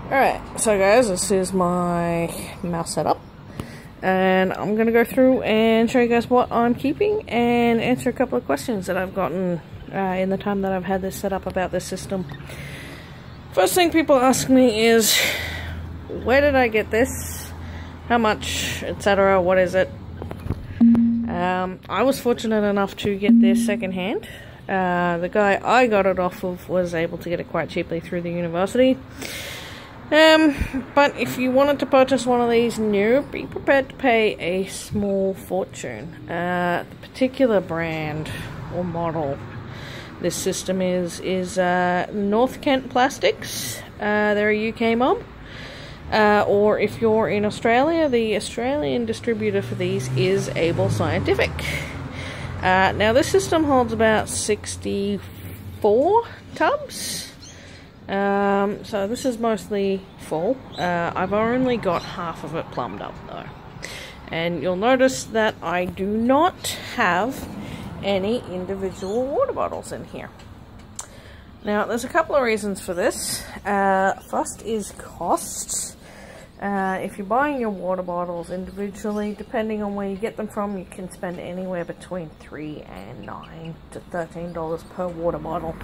Alright, so guys, this is my mouse setup, and I'm going to go through and show you guys what I'm keeping and answer a couple of questions that I've gotten in the time that I've had this set up about this system. First thing people ask me is, where did I get this? How much, etc., what is it? I was fortunate enough to get this secondhand. The guy I got it off of was able to get it quite cheaply through the university. But if you wanted to purchase one of these new, be prepared to pay a small fortune. The particular brand or model this system is North Kent Plastics. They're a UK mob. Or if you're in Australia, the Australian distributor for these is Able Scientific. Now this system holds about 64 tubs. So this is mostly full. I've only got half of it plumbed up though. And you'll notice that I do not have any individual water bottles in here. Now there's a couple of reasons for this. First is cost. If you're buying your water bottles individually, depending on where you get them from, you can spend anywhere between $3 and $9 to $13 per water bottle.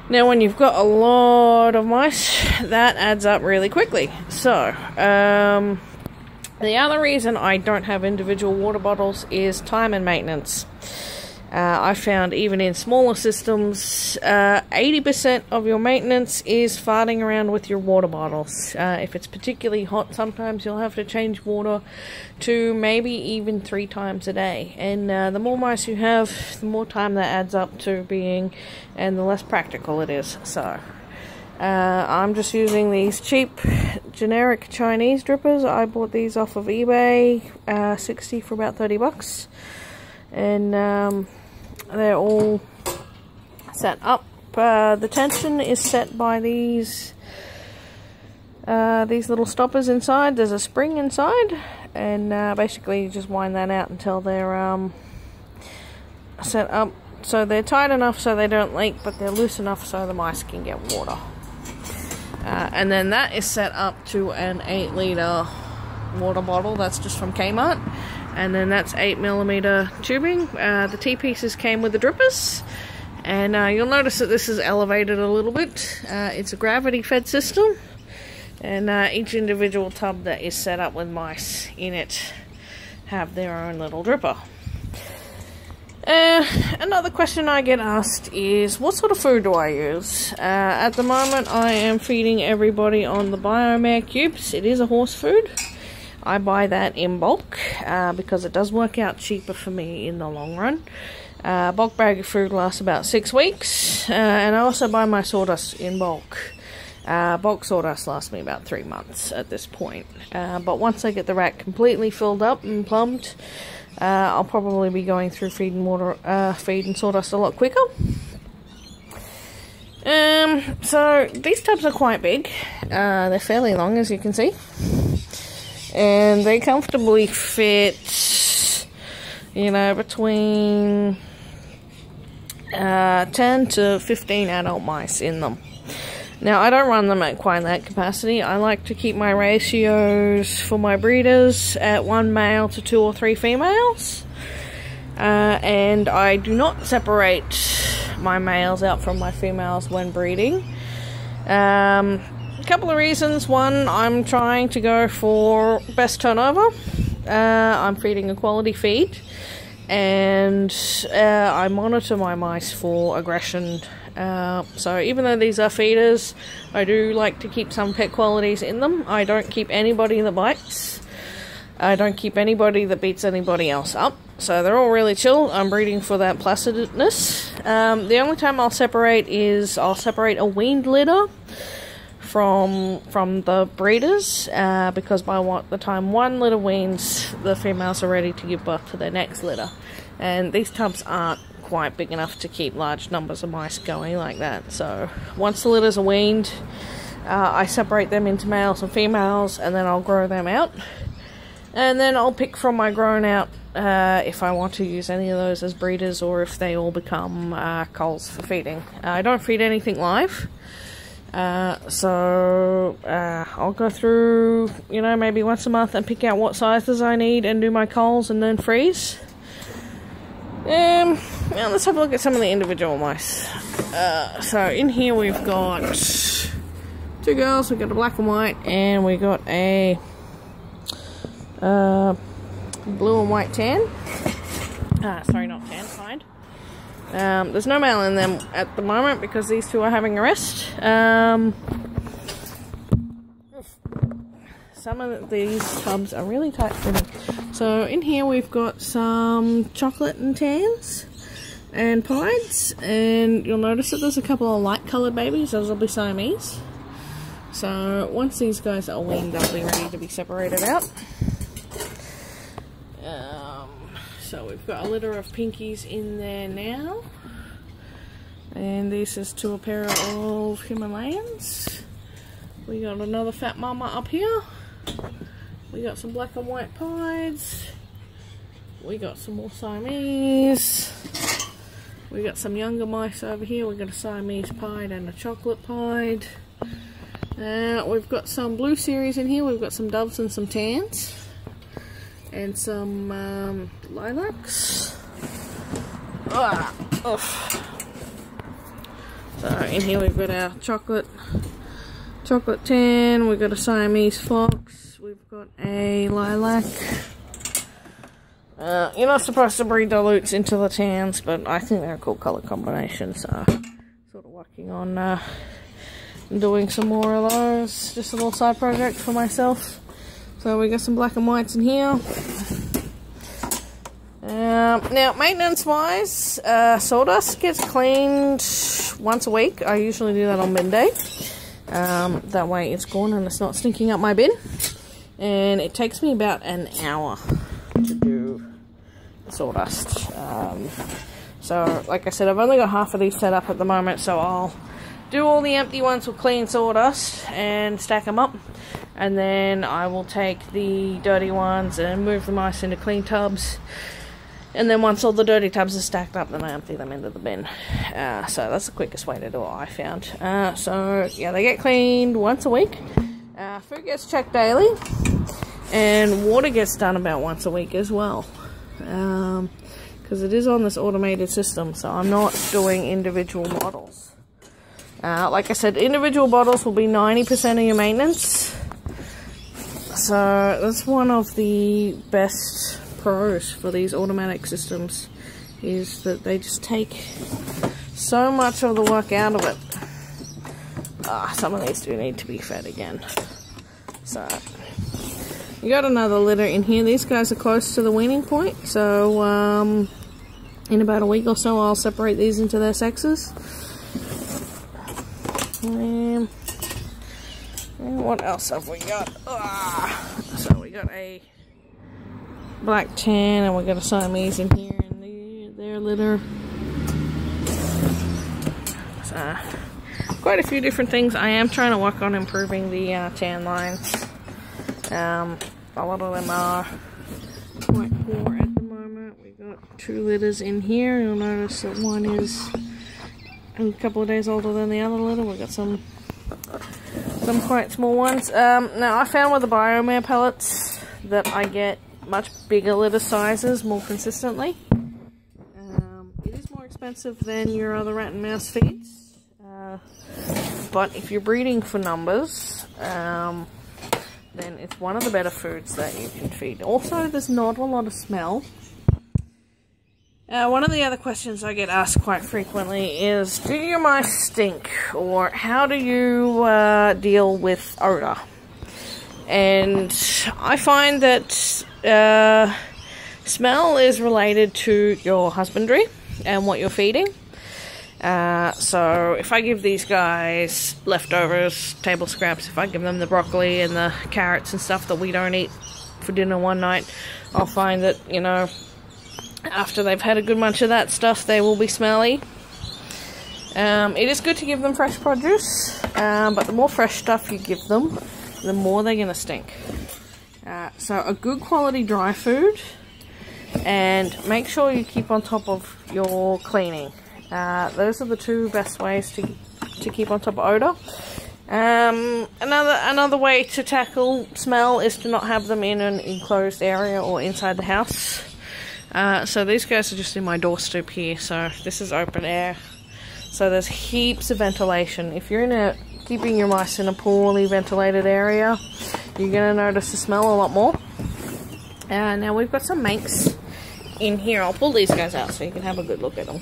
Now when you've got a lot of mice, that adds up really quickly. So, the other reason I don't have individual water bottles is time and maintenance. I found even in smaller systems, 80% of your maintenance is farting around with your water bottles. If it's particularly hot, sometimes you'll have to change water to maybe even 3 times a day. And the more mice you have, the more time that adds up to being, and the less practical it is. So, I'm just using these cheap, generic Chinese drippers. I bought these off of eBay, 60 for about 30 bucks. And they're all set up. The tension is set by these little stoppers inside. There's a spring inside, and basically you just wind that out until they're set up so they're tight enough so they don't leak, but they're loose enough so the mice can get water. And then that is set up to an 8-litre water bottle. That's just from Kmart. And then that's 8mm tubing. The T-pieces came with the drippers. And you'll notice that this is elevated a little bit. It's a gravity-fed system. And each individual tub that is set up with mice in it have their own little dripper. Another question I get asked is, what sort of food do I use? At the moment, I am feeding everybody on the Biomare cubes. It is a horse food. I buy that in bulk because it does work out cheaper for me in the long run. Bulk bag of food lasts about 6 weeks, and I also buy my sawdust in bulk. Bulk sawdust lasts me about 3 months at this point. But once I get the rack completely filled up and plumbed, I'll probably be going through feed and sawdust a lot quicker. So these tubs are quite big. They're fairly long, as you can see. And they comfortably fit, you know, between 10 to 15 adult mice in them. Now, I don't run them at quite that capacity. I like to keep my ratios for my breeders at 1 male to 2 or 3 females. And I do not separate my males out from my females when breeding. A couple of reasons. One, I'm trying to go for best turnover. I'm feeding a quality feed, and I monitor my mice for aggression. So even though these are feeders, I do like to keep some pet qualities in them. I don't keep anybody that bites. I don't keep anybody that beats anybody else up. So they're all really chill. I'm breeding for that placidness. The only time I'll separate is I'll separate a weaned litter from the breeders, because by the time one litter weans, the females are ready to give birth to their next litter. And these tubs aren't quite big enough to keep large numbers of mice going like that. So once the litters are weaned, I separate them into males and females, and then I'll grow them out. And then I'll pick from my grown out if I want to use any of those as breeders, or if they all become culls for feeding. I don't feed anything live. So I'll go through, you know, maybe once a month and pick out what sizes I need and do my culls and then freeze. Now let's have a look at some of the individual mice. So in here we've got 2 girls, we've got a black and white, and we got a blue and white tan. Sorry, not tan, pied. There's no male in them at the moment because these two are having a rest. Some of these tubs are really tight fitting. So in here we've got some chocolate and tans and pieds, and you'll notice that there's a couple of light coloured babies. Those will be Siamese. So once these guys are weaned, they'll be ready to be separated out. So we've got a litter of pinkies in there now. And this is to a pair of Himalayans. We got another fat mama up here. We got some black and white pieds. We got some more Siamese. We got some younger mice over here. We got a Siamese pied and a chocolate pied. We've got some blue series in here. We've got some doves and some tans. And some lilacs. So in here we've got our chocolate tan. We've got a Siamese fox. We've got a lilac. You're not supposed to breed dilutes into the tans, but I think they're a cool color combination. So sort of working on doing some more of those. Just a little side project for myself. So we got some black and whites in here. Now, maintenance-wise, sawdust gets cleaned once a week. I usually do that on bin day. That way it's gone and it's not stinking up my bin. And it takes me about an hour to do sawdust. So, like I said, I've only got half of these set up at the moment, so I'll do all the empty ones with clean sawdust and stack them up. And then I will take the dirty ones and move the mice into clean tubs. And then once all the dirty tubs are stacked up, then I empty them into the bin. So that's the quickest way to do it, I found. So yeah, they get cleaned once a week. Food gets checked daily. And water gets done about once a week as well. Because it is on this automated system, so I'm not doing individual bottles. Like I said, individual bottles will be 90% of your maintenance. So that's one of the best pros for these automatic systems, is that they just take so much of the work out of it. Some of these do need to be fed again. So you got another litter in here. These guys are close to the weaning point, so in about a week or so I'll separate these into their sexes. And what else have we got? So we got a black tan, and we got a Siamese in here, and their litter. So quite a few different things. I am trying to work on improving the tan lines. A lot of them are quite poor at the moment. We got 2 litters in here. You'll notice that one is a couple of days older than the other litter. We've got some quite small ones. Now I found with the Biomare pellets that I get much bigger litter sizes more consistently. It is more expensive than your other rat and mouse feeds, but if you're breeding for numbers, then it's one of the better foods that you can feed. Also, there's not a lot of smell. One of the other questions I get asked quite frequently is, do your mice stink? Or how do you deal with odor? And I find that smell is related to your husbandry and what you're feeding. So if I give these guys leftovers, table scraps, if I give them the broccoli and the carrots and stuff that we don't eat for dinner one night, I'll find that, you know, after they've had a good munch of that stuff, they will be smelly. It is good to give them fresh produce, but the more fresh stuff you give them, the more they're going to stink. So a good quality dry food, and make sure you keep on top of your cleaning. Those are the 2 best ways to keep on top of odor. Another way to tackle smell is to not have them in an enclosed area or inside the house. So these guys are just in my doorstep here, so this is open air. So there's heaps of ventilation. If you're keeping your mice in a poorly ventilated area, you're going to notice the smell a lot more. Now we've got some Manx in here. I'll pull these guys out so you can have a good look at them.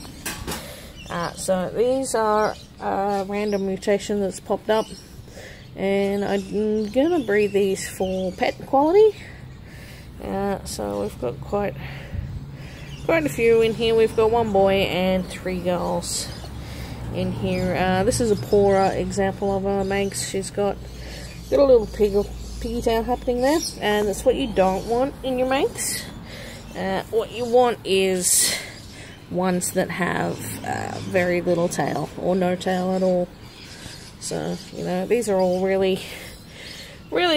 So these are a random mutation that's popped up, and I'm gonna breed these for pet quality. So we've got quite a few in here. We've got 1 boy and 3 girls in here. This is a poorer example of a Manx. She's got a little piggy tail happening there, and that's what you don't want in your Manx. What you want is ones that have very little tail or no tail at all. So, you know, these are all really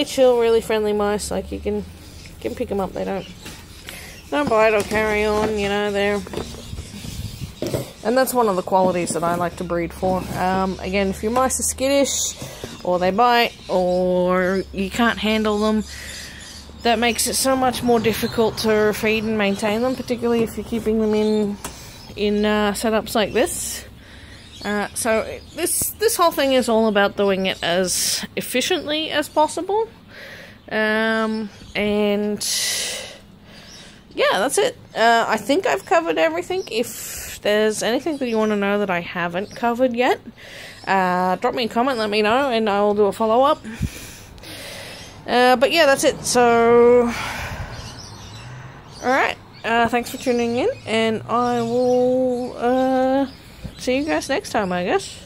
chill, really friendly mice. Like, you can pick them up. They don't bite or carry on, you know. And that's one of the qualities that I like to breed for. Again, if your mice are skittish, or they bite, or you can't handle them, that makes it so much more difficult to feed and maintain them, particularly if you're keeping them in setups like this. So this whole thing is all about doing it as efficiently as possible. And yeah, that's it. I think I've covered everything. If there's anything that you want to know that I haven't covered yet, drop me a comment, let me know, and I'll do a follow-up. But yeah, that's it. So, alright. Thanks for tuning in, and I will see you guys next time, I guess.